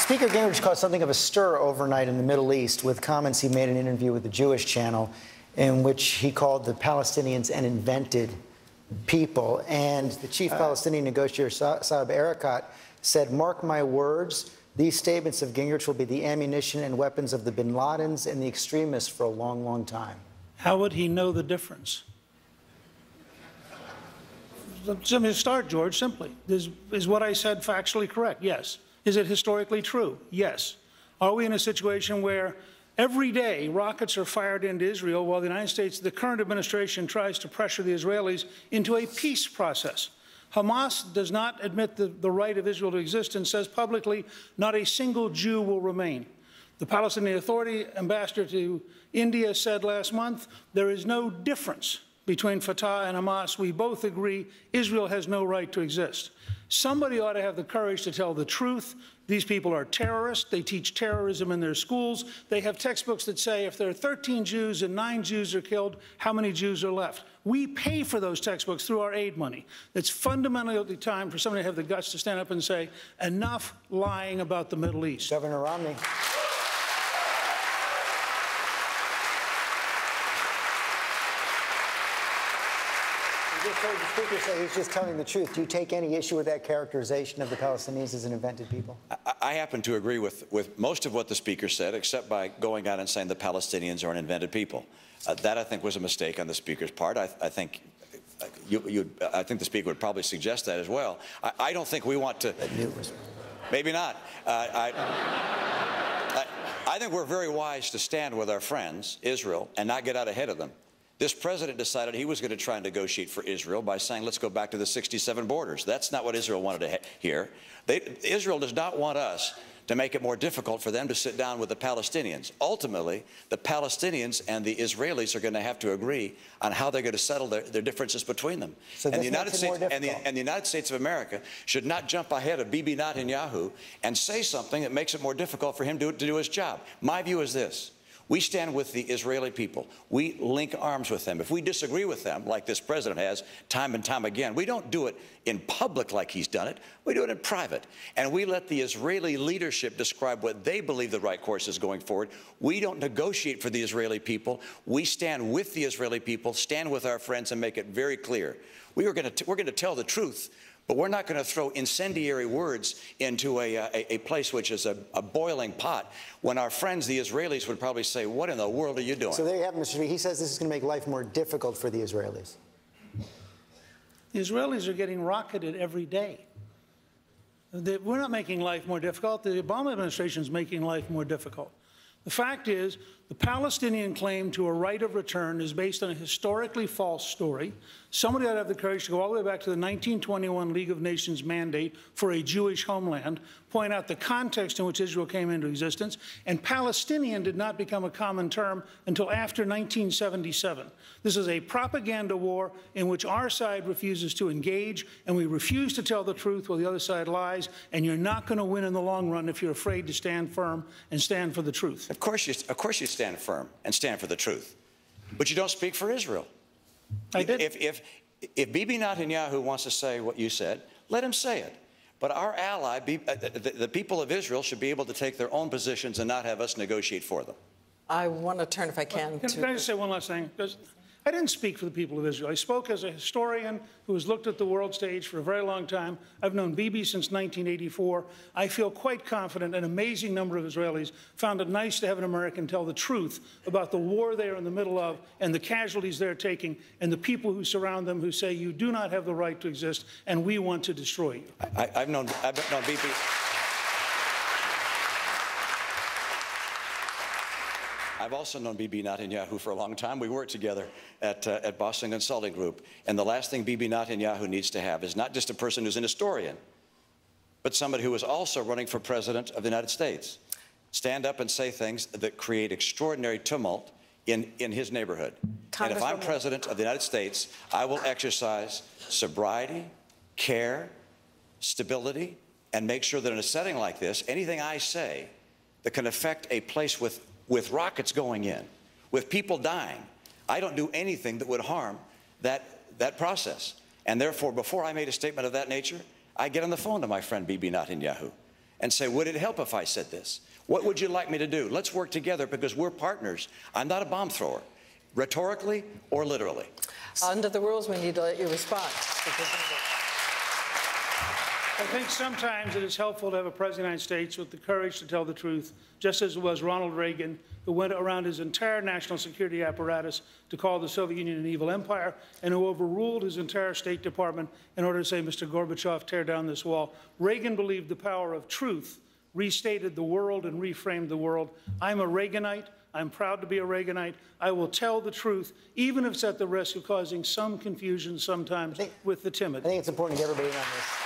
Speaker Gingrich caused something of a stir overnight in the Middle East with comments he made in an interview with the Jewish channel in which he called the Palestinians an invented people. And the chief Palestinian negotiator, Saeb Erekat, said, "Mark my words, these statements of Gingrich will be the ammunition and weapons of the bin Ladens and the extremists for a long, long time." How would he know the difference? Let me start, George, simply. Is what I said factually correct? Yes. Is it historically true? Yes. Are we in a situation where every day rockets are fired into Israel while the United States, the current administration, tries to pressure the Israelis into a peace process? Hamas does not admit the right of Israel to exist and says publicly not a single Jew will remain. The Palestinian Authority ambassador to India said last month, there is no difference between Fatah and Hamas. We both agree Israel has no right to exist. Somebody ought to have the courage to tell the truth. These people are terrorists. They teach terrorism in their schools. They have textbooks that say if there are 13 Jews and 9 Jews are killed, how many Jews are left? We pay for those textbooks through our aid money. It's fundamentally time for somebody to have the guts to stand up and say, enough lying about the Middle East. Governor Romney. The Speaker said he's just telling the truth. Do you take any issue with that characterization of the Palestinians as an invented people? I happen to agree with most of what the Speaker said, except by going out and saying the Palestinians are an invented people. That, I think, was a mistake on the Speaker's part. I think the Speaker would probably suggest that as well. I don't think we want to. Maybe not. I think we're very wise to stand with our friends, Israel, and not get out ahead of them. This president decided he was going to try and negotiate for Israel by saying, let's go back to the 67 borders. That's not what Israel wanted to hear. Israel does not want us to make it more difficult for them to sit down with the Palestinians. Ultimately, the Palestinians and the Israelis are going to have to agree on how they're going to settle their differences between them. So and, the United States of America should not jump ahead of Bibi Netanyahu and say something that makes it more difficult for him to do his job. My view is this. We stand with the Israeli people. We link arms with them. If we disagree with them, like this president has time and time again, we don't do it in public like he's done it. We do it in private. And we let the Israeli leadership describe what they believe the right course is going forward. We don't negotiate for the Israeli people. We stand with the Israeli people, stand with our friends, and make it very clear. We're going to tell the truth, but we're not going to throw incendiary words into a place which is a boiling pot when our friends, the Israelis, would probably say, what in the world are you doing? So there you have it, Mr. Speaker. He says this is going to make life more difficult for the Israelis. The Israelis are getting rocketed every day. We're not making life more difficult. The Obama administration is making life more difficult. The fact is, the Palestinian claim to a right of return is based on a historically false story. Somebody ought to have the courage to go all the way back to the 1921 League of Nations mandate for a Jewish homeland, point out the context in which Israel came into existence, and Palestinian did not become a common term until after 1977. This is a propaganda war in which our side refuses to engage, and we refuse to tell the truth while the other side lies, and you're not going to win in the long run if you're afraid to stand firm and stand for the truth. Of course you stand firm and stand for the truth, but you don't speak for Israel. I did. If Bibi Netanyahu wants to say what you said, let him say it. But our ally, the people of Israel, should be able to take their own positions and not have us negotiate for them. I want to turn, if I can, Can I just say one last thing? I didn't speak for the people of Israel. I spoke as a historian who has looked at the world stage for a very long time. I've known Bibi since 1984. I feel quite confident an amazing number of Israelis found it nice to have an American tell the truth about the war they are in the middle of and the casualties they're taking and the people who surround them who say you do not have the right to exist and we want to destroy you. I've known Bibi. I've also known Bibi Netanyahu for a long time. We worked together at Boston Consulting Group. And the last thing Bibi Netanyahu needs to have is not just a person who's an historian, but somebody who is also running for president of the United States. Stand up and say things that create extraordinary tumult in his neighborhood. And if I'm president of the United States, I will exercise sobriety, care, stability, and make sure that in a setting like this, anything I say that can affect a place with rockets going in, with people dying, I don't do anything that would harm that process. And therefore, before I made a statement of that nature, I get on the phone to my friend Bibi Netanyahu and say, would it help if I said this? What would you like me to do? Let's work together because we're partners. I'm not a bomb thrower, rhetorically or literally. Under the rules, we need to let you respond. I think sometimes it is helpful to have a President of the United States with the courage to tell the truth, just as it was Ronald Reagan, who went around his entire national security apparatus to call the Soviet Union an evil empire, and who overruled his entire State Department in order to say, Mr. Gorbachev, tear down this wall. Reagan believed the power of truth restated the world and reframed the world. I'm a Reaganite. I'm proud to be a Reaganite. I will tell the truth, even if it's at the risk of causing some confusion sometimes with the timid. I think it's important to get everybody in on this.